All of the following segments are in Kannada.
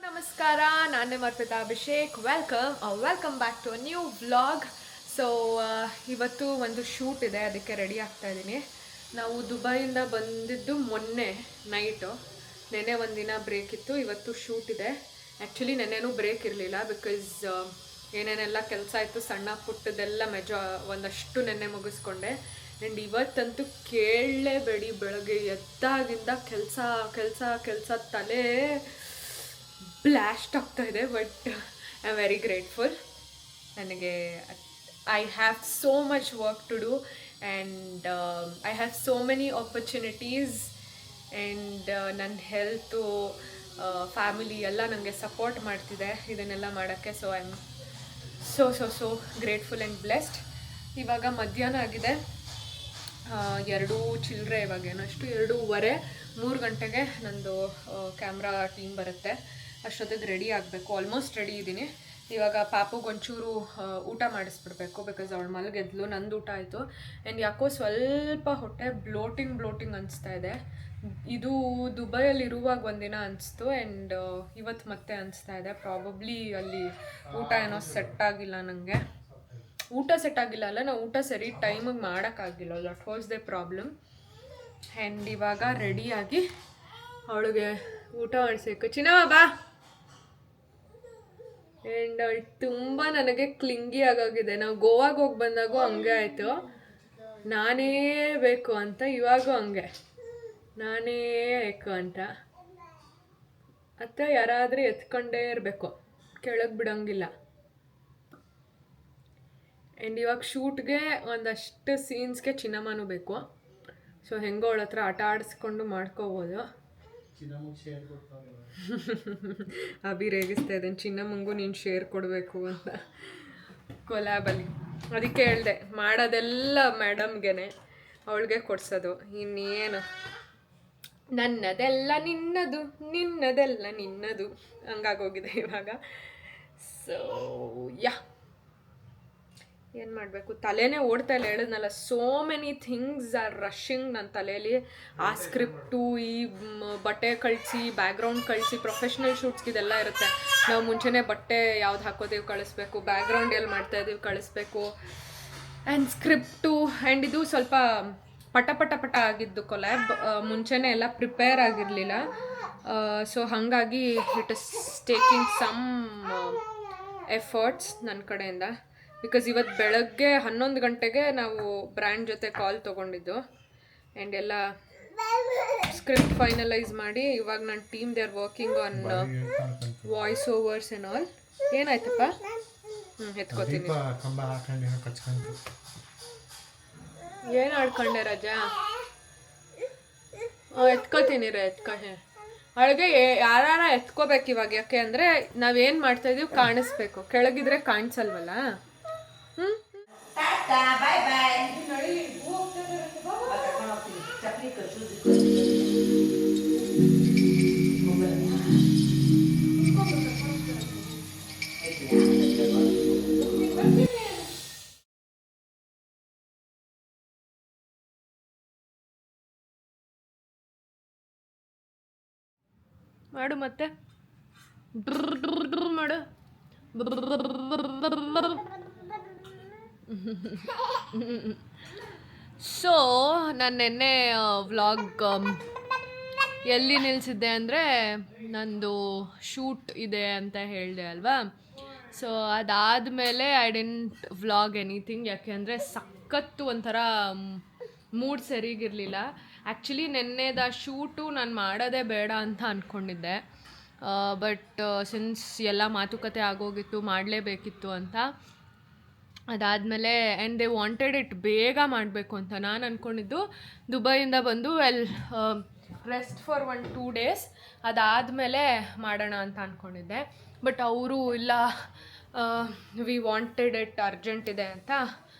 ನಮಸ್ಕಾರ, ನಾನು Arpita Abhishek. Welcome back to a new vlog. So ಇವತ್ತು ಒಂದು ಶೂಟ್ ಇದೆ, ಅದಕ್ಕೆ ರೆಡಿ ಆಗ್ತಾ ಇದ್ದೀನಿ. ನಾವು ದುಬೈಯಿಂದ ಬಂದಿದ್ದು ಮೊನ್ನೆ ನೈಟು. ನೆನ್ನೆ ಒಂದಿನ ಬ್ರೇಕ್ ಇತ್ತು, ಇವತ್ತು ಶೂಟ್ ಇದೆ. ಆ್ಯಕ್ಚುಲಿ ನೆನ್ನೆನೂ ಬ್ರೇಕ್ ಇರಲಿಲ್ಲ, ಬಿಕಾಸ್ ಏನೇನೆಲ್ಲ ಕೆಲಸ ಇತ್ತು ಸಣ್ಣ ಪುಟ್ಟದೆಲ್ಲ ಒಂದಷ್ಟು ನೆನ್ನೆ ಮುಗಿಸ್ಕೊಂಡೆ. ಆ್ಯಂಡ್ ಇವತ್ತಂತೂ ಕೇಳಲೇಬೇಡಿ, ಬೆಳಗ್ಗೆ ಎದ್ದಾಗಿಂದ ಕೆಲಸ ತಲೆ ಬ್ಲಾಸ್ಟ್ ಆಗ್ತಾ ಇದೆ. But I am very grateful. ನನಗೆ I have so much work to do and I have so many opportunities. And ನನ್ನ ಹೆಲ್ತು, ಫ್ಯಾಮಿಲಿ ಎಲ್ಲ ನನಗೆ ಸಪೋರ್ಟ್ ಮಾಡ್ತಿದೆ ಇದನ್ನೆಲ್ಲ ಮಾಡೋಕ್ಕೆ. So I am so grateful and blessed. ಇವಾಗ ಮಧ್ಯಾಹ್ನ ಆಗಿದೆ, 2 ಚಿಲ್ಲರೆ, ಇವಾಗೇನೋ ಅಷ್ಟು 2:15, 3 ಗಂಟೆಗೆ ನಂದು ಕ್ಯಾಮ್ರಾ ಟೀಮ್ ಬರುತ್ತೆ. ಅಷ್ಟೊತ್ತಿಗೆ ರೆಡಿ ಆಗಬೇಕು. ಆಲ್ಮೋಸ್ಟ್ ರೆಡಿ ಇದ್ದೀನಿ. ಇವಾಗ ಪಾಪುಗೆ ಒಂಚೂರು ಊಟ ಮಾಡಿಸ್ಬಿಡ್ಬೇಕು, ಬಿಕಾಸ್ ಅವಳು ಮಲಗೆದ್ಲು. ನಂದು ಊಟ ಆಯಿತು. ಆ್ಯಂಡ್ ಯಾಕೋ ಸ್ವಲ್ಪ ಹೊಟ್ಟೆ ಬ್ಲೋಟಿಂಗ್ ಅನಿಸ್ತಾ ಇದೆ. ಇದು ದುಬೈಯಲ್ಲಿ ಇರುವಾಗ ಒಂದಿನ ಅನಿಸ್ತು, ಆ್ಯಂಡ್ ಇವತ್ತು ಮತ್ತೆ ಅನಿಸ್ತಾ ಇದೆ. ಪ್ರಾಬಬ್ಲಿ ಅಲ್ಲಿ ಊಟ ಏನೋ ಸೆಟ್ ಆಗಿಲ್ಲ ನನಗೆ. ಊಟ ಸೆಟ್ ಆಗಿಲ್ಲ ಅಲ್ಲ, ನಾವು ಊಟ ಸರಿ ಟೈಮಿಗೆ ಮಾಡೋಕ್ಕಾಗಿಲ್ಲ. That was the problem. And ಇವಾಗ ರೆಡಿಯಾಗಿ ಅವಳಿಗೆ ಊಟ ಮಾಡಿಸ್ಬೇಕು. ಚಿನ್ನವ ಬಾ. ಆ್ಯಂಡ್ ಅವಳು ತುಂಬ ನನಗೆ ಕ್ಲಿಂಗಿ ಆಗೋಗಿದೆ. ನಾವು ಗೋವಾಗೆ ಹೋಗಿ ಬಂದಾಗೂ ಹಂಗೆ ಆಯಿತು, ನಾನೇ ಬೇಕು ಅಂತ. ಇವಾಗೂ ಹಂಗೆ ನಾನೇ ಬೇಕು ಅಂತ. ಅಥವಾ ಯಾರಾದರೂ ಎತ್ಕೊಂಡೇ ಇರಬೇಕು, ಕೆಳಗೆ ಬಿಡೋಂಗಿಲ್ಲ. ಆ್ಯಂಡ್ ಇವಾಗ ಶೂಟ್ಗೆ ಒಂದಷ್ಟು ಸೀನ್ಸ್ಗೆ ಚಿನ್ನಮ್ಮನೂ ಬೇಕು. ಸೊ ಹೆಂಗೋ ಅವಳ ಹತ್ರ ಆಟ ಆಡಿಸ್ಕೊಂಡು ಮಾಡ್ಕೋಬೋದು. ಅಭಿ ರೇಗಿಸ್ತಾ ಇದ್ದಾನೆ, ಚಿನ್ನಮ್ಮಂಗೂ ನೀನು ಶೇರ್ ಕೊಡಬೇಕು ಅಂತ ಕೊಲಾಬಲ್ಲಿ. ಅದಕ್ಕೆ ಹೇಳಿದೆ, ಮಾಡೋದೆಲ್ಲ ಮೇಡಮ್ಗೆ, ಅವಳಿಗೆ ಕೊಡ್ಸೋದು. ಇನ್ನೇನು ನನ್ನದೆಲ್ಲ ನಿನ್ನದು, ನಿನ್ನದೆಲ್ಲ ನಿನ್ನದು ಹಂಗಾಗೋಗಿದೆ ಇವಾಗ. ಸೊ ಏನು ಮಾಡಬೇಕು, ತಲೆನೇ ಓಡ್ತಾ ಇಲ್ಲ. ಹೇಳಿದ್ನಲ್ಲ, ಸೋ ಮೆನಿ ಥಿಂಗ್ಸ್ ಆರ್ ರಶ್ಶಿಂಗ್ ನನ್ನ ತಲೆಯಲ್ಲಿ. ಆ ಸ್ಕ್ರಿಪ್ಟು, ಈ ಬಟ್ಟೆ ಕಳಿಸಿ, ಬ್ಯಾಕ್ಗ್ರೌಂಡ್ ಕಳಿಸಿ, ಪ್ರೊಫೆಷ್ನಲ್ ಶೂಟ್ಸ್ಗೆ ಇದೆಲ್ಲ ಇರುತ್ತೆ. ನಾವು ಮುಂಚೆನೇ ಬಟ್ಟೆ ಯಾವ್ದು ಹಾಕೋದೀವಿ ಕಳಿಸ್ಬೇಕು, ಬ್ಯಾಕ್ಗ್ರೌಂಡ್ ಎಲ್ಲಿ ಮಾಡ್ತಾಯಿದ್ದೀವಿ ಕಳಿಸ್ಬೇಕು, ಆ್ಯಂಡ್ ಸ್ಕ್ರಿಪ್ಟು. ಆ್ಯಂಡ್ ಇದು ಸ್ವಲ್ಪ ಪಟ ಆಗಿದ್ದು ಕೊಲ್ಯಾಬ್. ಮುಂಚೆನೇ ಎಲ್ಲ ಪ್ರಿಪೇರ್ ಆಗಿರಲಿಲ್ಲ. ಸೊ ಹಾಗಾಗಿ it is taking some efforts ನನ್ನ ಕಡೆಯಿಂದ. ಬಿಕಾಸ್ ಇವತ್ತು ಬೆಳಗ್ಗೆ 11 ಗಂಟೆಗೆ ನಾವು ಬ್ರ್ಯಾಂಡ್ ಜೊತೆ ಕಾಲ್ ತೊಗೊಂಡಿದ್ದು. ಆ್ಯಂಡ್ ಎಲ್ಲ ಸ್ಕ್ರಿಪ್ಟ್ ಫೈನಲೈಸ್ ಮಾಡಿ ಇವಾಗ ನನ್ನ team they are working on voice overs and all. ಏನಾಯ್ತಪ್ಪ? ಎತ್ಕೋತೀನಿ. ಏನು ಆಡ್ಕೊಂಡೆ ರಜಾ? ಎತ್ಕೋತೀನಿ ಅವಳಿಗೆ ಯಾರ ಎತ್ಕೋಬೇಕು ಇವಾಗ. ಯಾಕೆ ಅಂದರೆ ನಾವೇನು ಮಾಡ್ತಾಯಿದ್ದೀವಿ ಕಾಣಿಸ್ಬೇಕು, ಕೆಳಗಿದ್ರೆ ಕಾಣಿಸಲ್ವಲ್ಲ. ಮಾಡು ಮತ್ತೆ ಮಾಡು. ಸೊ ನಾನು ನಿನ್ನೆ ವ್ಲಾಗ್ ಎಲ್ಲಿ ನಿಲ್ಲಿಸಿದ್ದೆ ಅಂದರೆ, ನಂದು ಶೂಟ್ ಇದೆ ಅಂತ ಹೇಳಿದೆ ಅಲ್ವಾ. ಸೊ ಅದಾದಮೇಲೆ ಐ ಡಿಂಟ್ ವ್ಲಾಗ್ ಎನಿಥಿಂಗ್. ಯಾಕೆ ಅಂದರೆ ಸಖತ್ತು ಒಂಥರ ಮೂಡ್ ಸರಿಗಿರಲಿಲ್ಲ. ಆ್ಯಕ್ಚುಲಿ ನೆನ್ನೆದ ಶೂಟು ನಾನು ಮಾಡೋದೇ ಬೇಡ ಅಂತ ಅಂದ್ಕೊಂಡಿದ್ದೆ. ಬಟ್ ಸಿನ್ಸ್ ಎಲ್ಲ ಮಾತುಕತೆ ಆಗೋಗಿತ್ತು, ಮಾಡಲೇಬೇಕಿತ್ತು ಅಂತ. ಅದಾದಮೇಲೆ ಆ್ಯಂಡ್ ದೇ ವಾಂಟೆಡ್ ಇಟ್ ಬೇಗ ಮಾಡಬೇಕು ಅಂತ. ನಾನು ಅಂದ್ಕೊಂಡಿದ್ದು ದುಬೈಯಿಂದ ಬಂದು ರೆಸ್ಟ್ ಫಾರ್ 1-2 ಡೇಸ್, ಅದಾದಮೇಲೆ ಮಾಡೋಣ ಅಂತ ಅಂದ್ಕೊಂಡಿದ್ದೆ. ಬಟ್ ಅವರು ಇಲ್ಲ, ವಿ ವಾಂಟೆಡ್ ಇಟ್ ಅರ್ಜೆಂಟ್ ಇದೆ ಅಂತ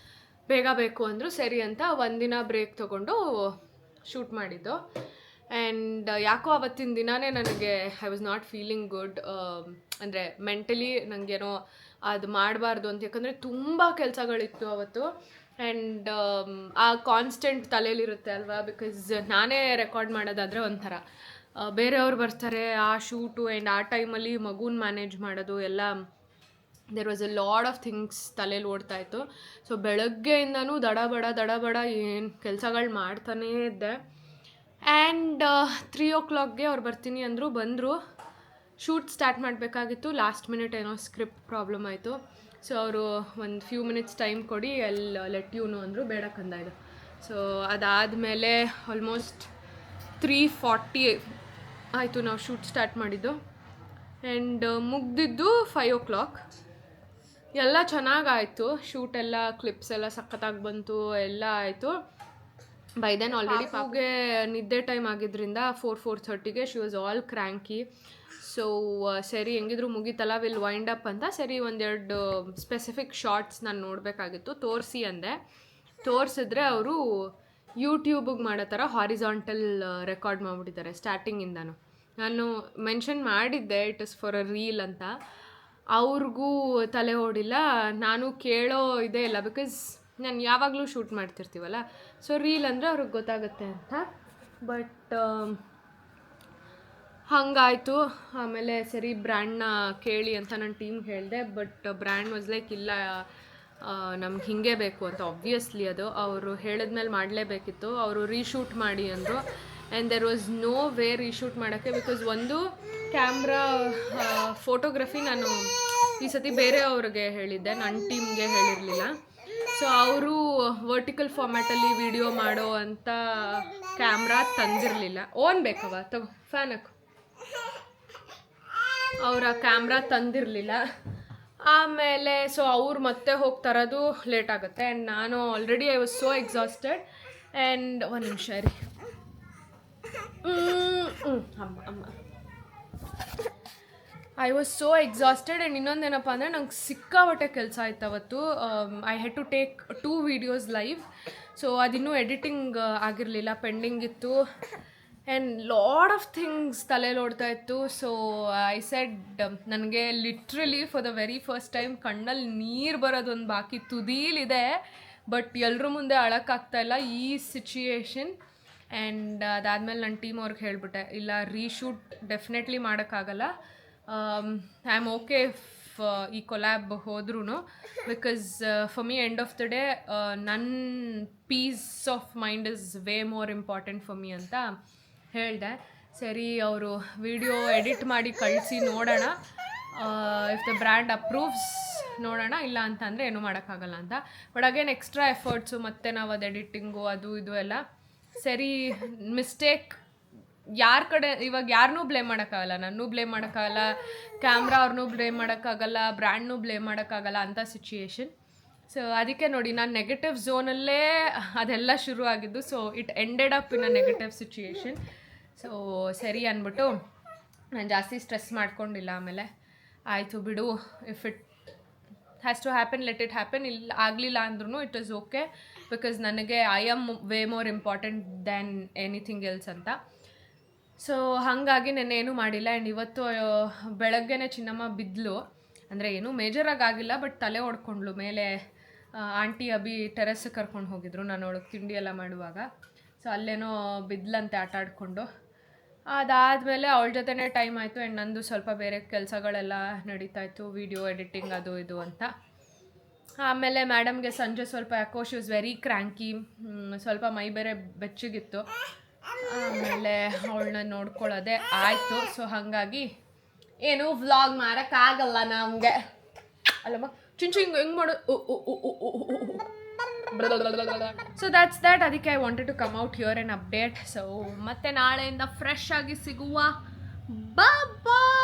ಬೇಗ ಬೇಕು ಅಂದರು. ಸರಿ ಅಂತ ಒಂದಿನ ಬ್ರೇಕ್ ತೊಗೊಂಡು ಶೂಟ್ ಮಾಡಿದ್ದು. ಆ್ಯಂಡ್ ಯಾಕೋ ಆವತ್ತಿನ ದಿನವೇ ನನಗೆ I was not feeling good. ಅಂದರೆ ಮೆಂಟಲಿ ನನಗೇನೋ ಅದು ಮಾಡಬಾರ್ದು ಅಂತ, ಯಾಕಂದರೆ ತುಂಬ ಕೆಲಸಗಳಿತ್ತು ಅವತ್ತು. ಆ್ಯಂಡ್ ಆ ಕಾನ್ಸ್ಟೆಂಟ್ ತಲೆಯಲ್ಲಿರುತ್ತೆ ಅಲ್ವಾ, ಬಿಕಾಸ್ ನಾನೇ ರೆಕಾರ್ಡ್ ಮಾಡೋದಾದರೆ ಒಂಥರ, ಬೇರೆಯವ್ರು ಬರ್ತಾರೆ ಆ ಶೂಟು ಆ್ಯಂಡ್ ಆ ಟೈಮಲ್ಲಿ ಮಗುನ ಮ್ಯಾನೇಜ್ ಮಾಡೋದು ಎಲ್ಲ, there was a lot of things ತಲೆಯಲ್ಲಿ ಓಡ್ತಾಯಿತ್ತು. ಸೊ ಬೆಳಗ್ಗೆಯಿಂದನೂ ದಡ ಏನು ಕೆಲಸಗಳು ಮಾಡ್ತಾನೇ ಇದ್ದೆ. ಆ್ಯಂಡ್ 3 o'clock ಅವ್ರು ಬರ್ತೀನಿ ಅಂದರು, ಬಂದರು. ಶೂಟ್ ಸ್ಟಾರ್ಟ್ ಮಾಡಬೇಕಾಗಿತ್ತು, ಲಾಸ್ಟ್ ಮಿನಿಟ್ ಏನೋ ಸ್ಕ್ರಿಪ್ಟ್ ಪ್ರಾಬ್ಲಮ್ ಆಯಿತು. ಸೊ ಅವರು ಒಂದು ಫ್ಯೂ ಮಿನಿಟ್ಸ್ ಟೈಮ್ ಕೊಡಿ, ಅಲ್ಲಿ ಲೆಟ್ ಯು ನೋ ಅಂದರು, ಬೇಡ ಕಂದ ಇದು. ಸೊ ಅದಾದಮೇಲೆ ಆಲ್ಮೋಸ್ಟ್ 3:40 ಆಯಿತು ನಾವು ಶೂಟ್ ಸ್ಟಾರ್ಟ್ ಮಾಡಿದ್ದು. ಆ್ಯಂಡ್ ಮುಗ್ದಿದ್ದು 5 o'clock. ಎಲ್ಲ ಚೆನ್ನಾಗಾಯಿತು, ಶೂಟೆಲ್ಲ ಕ್ಲಿಪ್ಸ್ ಎಲ್ಲ ಸಖತ್ತಾಗಿ ಬಂತು, ಎಲ್ಲ ಆಯಿತು. ಬೈ ದೆನ್ ಆಲ್ರೆಡಿ ಪಾಪುಗೆ ನಿದ್ದೆ ಟೈಮ್ ಆಗಿದ್ದರಿಂದ 4:30ಗೆ she was all cranky. So ಸರಿ ಹೆಂಗಿದ್ರು ಮುಗಿತಲ್ಲ, ವಿಲ್ ವೈಂಡ್ ಅಪ್ ಅಂತ ಸರಿ ಒಂದೆರಡು ಸ್ಪೆಸಿಫಿಕ್ ಶಾರ್ಟ್ಸ್ ನಾನು ನೋಡಬೇಕಾಗಿತ್ತು, ತೋರಿಸಿ ಅಂದೆ. ತೋರಿಸಿದ್ರೆ ಅವರು ಯೂಟ್ಯೂಬಿಗೆ ಮಾಡೋ ಥರ ಹಾರಿಸಾಂಟಲ್ ರೆಕಾರ್ಡ್ ಮಾಡಿಬಿಟ್ಟಿದ್ದಾರೆ ಸ್ಟಾರ್ಟಿಂಗಿಂದನೂ. ನಾನು ಮೆನ್ಷನ್ ಮಾಡಿದ್ದೆ it is for a reel ಅಂತ, ಅವ್ರಿಗೂ ತಲೆ ಓಡಿಲ್ಲ, ನಾನು ಕೇಳೋ ಇದೇ ಇಲ್ಲ, ಬಿಕಾಸ್ ನಾನು ಯಾವಾಗಲೂ ಶೂಟ್ ಮಾಡ್ತಿರ್ತೀವಲ್ಲ, ಸೊ ರೀಲ್ ಅಂದರೆ ಅವ್ರಿಗೆ ಗೊತ್ತಾಗುತ್ತೆ ಅಂತ. ಬಟ್ ಹಾಗಾಯಿತು. ಆಮೇಲೆ ಸರಿ ಬ್ರ್ಯಾಂಡ್ನ ಕೇಳಿ ಅಂತ ನನ್ನ ಟೀಮ್ಗೆ ಹೇಳಿದೆ, ಬಟ್ ಬ್ರ್ಯಾಂಡ್ ವಾಸ್ ಲೈಕ್ ಇಲ್ಲ ನಮ್ಗೆ ಹಿಂಗೆ ಬೇಕು ಅಂತ. ಆಬ್ವಿಯಸ್ಲಿ ಅದು ಅವರು ಹೇಳಿದ್ಮೇಲೆ ಮಾಡಲೇಬೇಕಿತ್ತು. ಅವರು ರೀಶೂಟ್ ಮಾಡಿ ಅಂದರು. And there was no way reshoot ಮಾಡೋಕ್ಕೆ, ಬಿಕಾಸ್ ಒಂದು ಕ್ಯಾಮ್ರಾ ಫೋಟೋಗ್ರಫಿ ನಾನು ಈ ಸತಿ ಬೇರೆ ಅವ್ರಿಗೆ ಹೇಳಿದ್ದೆ, ನನ್ನ ಟೀಮ್ಗೆ ಹೇಳಿರಲಿಲ್ಲ. ಸೊ ಅವರು ವರ್ಟಿಕಲ್ ಫಾರ್ಮ್ಯಾಟಲ್ಲಿ ವಿಡಿಯೋ ಮಾಡೋ ಅಂಥ ಕ್ಯಾಮ್ರಾ ತಂದಿರಲಿಲ್ಲ. ಓನ್ ಬೇಕವ ತಗೋ ಫ್ಯಾನಕ್ಕೆ, ಅವರ ಕ್ಯಾಮ್ರಾ ತಂದಿರಲಿಲ್ಲ. ಆಮೇಲೆ ಸೊ ಅವ್ರು ಮತ್ತೆ ಹೋಗಿ ತರೋದು ಲೇಟ್ ಆಗುತ್ತೆ. ಆ್ಯಂಡ್ ನಾನು already I was so exhausted. And ಒಂದು ನಿಮಿಷ ರೀ, ಅಮ್ಮ I was so exhausted. And ಇನ್ನೊಂದೇನಪ್ಪ ಅಂದರೆ ನಂಗೆ ಸಿಕ್ಕಾಪಟ್ಟೆ ಕೆಲಸ ಆಯ್ತು ಅವತ್ತು. I had to take 2 videos live. So ಅದಿನ್ನೂ ಎಡಿಟಿಂಗ್ ಆಗಿರಲಿಲ್ಲ, ಪೆಂಡಿಂಗ್ ಇತ್ತು. ಆ್ಯಂಡ್ ಲಾಡ್ ಆಫ್ ಥಿಂಗ್ಸ್ ತಲೆಯಲ್ಲಿ ಓಡ್ತಾ ಇತ್ತು. ಸೊ ಐ ಸೆಡ್, ನನಗೆ literally for the very first time ಕಣ್ಣಲ್ಲಿ ನೀರು ಬರೋದೊಂದು ಬಾಕಿ ತುದೀಲಿದೆ, ಬಟ್ ಎಲ್ಲರ ಮುಂದೆ ಅಳಕ್ಕಾಗ್ತಾಯಿಲ್ಲ ಈ ಸಿಚುಯೇಷನ್. ಆ್ಯಂಡ್ ಅದಾದಮೇಲೆ ನನ್ನ ಟೀಮ್ ಅವ್ರಿಗೆ ಹೇಳಿಬಿಟ್ಟೆ, ಇಲ್ಲ ರೀಶೂಟ್ ಡೆಫಿನೆಟ್ಲಿ ಮಾಡೋಕ್ಕಾಗಲ್ಲ, ಐ ಆಮ್ ಓಕೆ ಈ ಕೊಲ್ಯಾಬ್ ಹೋದ್ರೂ, because for me end of the day ನನ್ನ peace of mind is way more important for me ಅಂತ ಹೇಳಿದೆ. ಸರಿ ಅವರು ವಿಡಿಯೋ ಎಡಿಟ್ ಮಾಡಿ ಕಳಿಸಿ ನೋಡೋಣ, ಇಫ್ ದ ಬ್ರ್ಯಾಂಡ್ ಅಪ್ರೂವ್ಸ್ ನೋಡೋಣ, ಇಲ್ಲ ಅಂತಂದರೆ ಏನೂ ಮಾಡೋಕ್ಕಾಗಲ್ಲ ಅಂತ. ಬಟ್ ಅಗೇನ್ ಎಕ್ಸ್ಟ್ರಾ ಎಫರ್ಟ್ಸು, ಮತ್ತು ನಾವು ಅದು ಎಡಿಟಿಂಗು ಅದು ಇದು ಎಲ್ಲ ಸರಿ. ಮಿಸ್ಟೇಕ್ ಯಾರ ಕಡೆ, ಇವಾಗ ಯಾರನ್ನೂ ಬ್ಲೇಮ್ ಮಾಡೋಕ್ಕಾಗಲ್ಲ, ನನ್ನೂ ಬ್ಲೇಮ್ ಮಾಡೋಕ್ಕಾಗಲ್ಲ, ಕ್ಯಾಮ್ರಾ ಅವ್ರನ್ನೂ ಬ್ಲೇಮ್ ಮಾಡೋಕ್ಕಾಗಲ್ಲ, ಬ್ರ್ಯಾಂಡ್ನೂ ಬ್ಲೇಮ್ ಮಾಡೋಕ್ಕಾಗಲ್ಲ ಅಂಥ ಸಿಚುಯೇಷನ್. ಸೊ ಅದಕ್ಕೆ ನೋಡಿ, ನಾನು ನೆಗೆಟಿವ್ ಝೋನಲ್ಲೇ ಅದೆಲ್ಲ ಶುರು ಆಗಿದ್ದು. So it ended up in a negative situation. So ಸರಿ ಅಂದ್ಬಿಟ್ಟು ನಾನು ಜಾಸ್ತಿ ಸ್ಟ್ರೆಸ್ ಮಾಡ್ಕೊಂಡಿಲ್ಲ. ಆಮೇಲೆ ಆಯಿತು ಬಿಡು, if it has to happen let it happen. ಇಲ್ಲ ಆಗಲಿಲ್ಲ ಅಂದ್ರೂ ಇಟ್ ಈಸ್ ಓಕೆ, ಬಿಕಾಸ್ ನನಗೆ I am way more important than anything else ಅಂತ. ಸೊ ಹಾಗಾಗಿ ನಾನೇನು ಮಾಡಿಲ್ಲ. ಆ್ಯಂಡ್ ಇವತ್ತು ಬೆಳಗ್ಗೆನೇ ಚಿನ್ನಮ್ಮ ಬಿದ್ದಲು, ಅಂದರೆ ಏನೂ ಮೇಜರಾಗಿ ಆಗಿಲ್ಲ, ಬಟ್ ತಲೆ ಹೊಡ್ಕೊಂಡ್ಳು. ಮೇಲೆ ಆಂಟಿ ಅಭಿ ಟೆರೆಸ್ಗೆ ಕರ್ಕೊಂಡು ಹೋಗಿದ್ರು ನಾನು ಅವಳಿಗೆ ತಿಂಡಿ ಎಲ್ಲ ಮಾಡುವಾಗ. ಸೊ ಅಲ್ಲೇನೋ ಬಿದ್ದಲಂತೆ ಆಟ ಆಡಿಕೊಂಡು. ಅದಾದಮೇಲೆ ಅವಳ ಜೊತೆನೇ ಟೈಮ್ ಆಯಿತು. ಆ್ಯಂಡ್ ನಂದು ಸ್ವಲ್ಪ ಬೇರೆ ಕೆಲಸಗಳೆಲ್ಲ ನಡೀತಾಯಿತ್ತು, ವೀಡಿಯೋ ಎಡಿಟಿಂಗ್ ಅದು ಇದು ಅಂತ. ಆಮೇಲೆ ಮೇಡಮ್ಗೆ ಸಂಜೆ ಸ್ವಲ್ಪ ಯಾಕೋ ಶಿ ವಾಸ್ ವೆರಿ ಕ್ರ್ಯಾಂಕಿ, ಸ್ವಲ್ಪ ಮೈ ಬೇರೆ ಬೆಚ್ಚಗಿತ್ತು. ಆಮೇಲೆ ಅವಳನ್ನ ನೋಡ್ಕೊಳ್ಳೋದೆ ಆಯಿತು. ಸೊ ಹಾಗಾಗಿ ಏನು ವ್ಲಾಗ್ ಮಾಡೋಕ್ಕಾಗಲ್ಲ ನಮಗೆ ಅಲ್ಲಮ್ಮ, ಚಿಂಚು ಹಿಂಗೆ ಹೆಂಗೆ ಮಾಡೋದು. So that's that. ಅದಕ್ಕೆ I wanted to come out here and update. So ಮತ್ತೆ ನಾಳೆಯಿಂದ ಫ್ರೆಶ್ ಆಗಿ ಸಿಗುವ. ಬಾಯ್.